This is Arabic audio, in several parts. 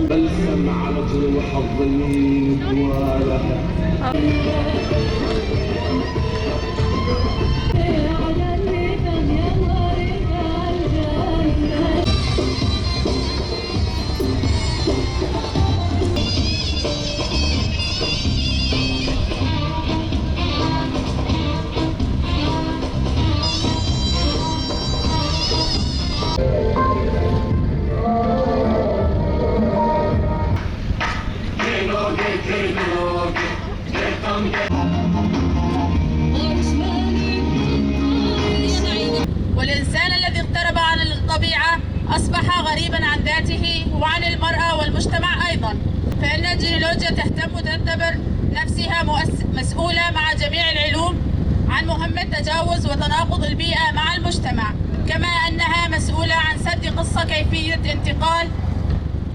بلسم على طول حظي والإنسان الذي اقترب عن الطبيعة أصبح غريبا عن ذاته وعن المرأة والمجتمع أيضا، فإن الجينيولوجيا تهتم وتعتبر نفسها مسؤولة مع جميع العلوم عن مهمة تجاوز وتناقض البيئة مع المجتمع، كما أنها مسؤولة عن سرد قصة كيفية انتقال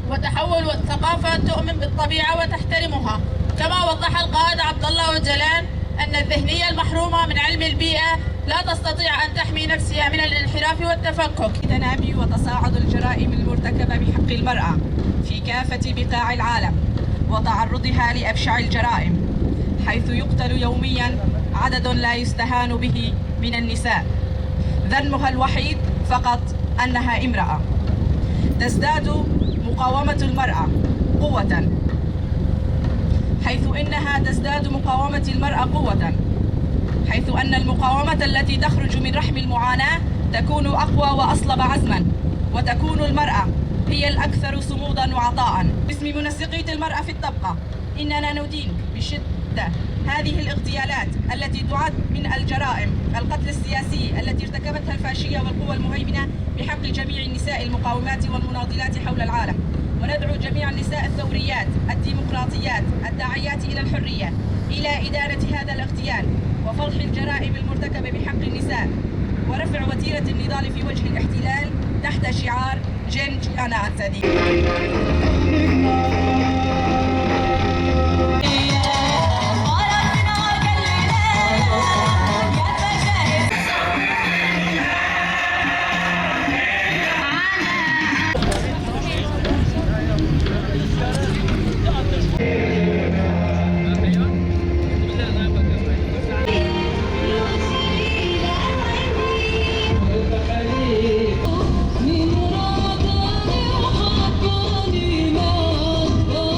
وتحول والثقافة تؤمن بالطبيعة وتحترمها. كما وضح القائد عبد الله وجلان أن الذهنية المحرومة من علم البيئة لا تستطيع أن تحمي نفسها من الانحراف والتفكك. تنامي وتصاعد الجرائم المرتكبة بحق المرأة في كافة بقاع العالم وتعرضها لأبشع الجرائم، حيث يقتل يوميا عدد لا يستهان به من النساء، ذنبها الوحيد فقط أنها امرأة. تزداد مقاومة المرأة قوة، حيث إنها تزداد مقاومة المرأة قوة، حيث أن المقاومة التي تخرج من رحم المعاناة تكون أقوى وأصلب عزما، وتكون المرأة هي الأكثر صمودا وعطاء. باسم منسقية المرأة في الطبقة، إننا ندين بشدة هذه الاغتيالات التي تعد من الجرائم القتل السياسي التي ارتكبتها الفاشية والقوى المهيمنة بحق جميع النساء المقاومات والمناضلات حول العالم، وندعو جميع النساء الثوريات الديمقراطيات الداعيات إلى الحرية إلى إدانة هذا الاغتيال وفضح الجرائم المرتكبة بحق النساء، ورفع وتيرة النضال في وجه الاحتلال تحت شعار جنج أنا أعتدي.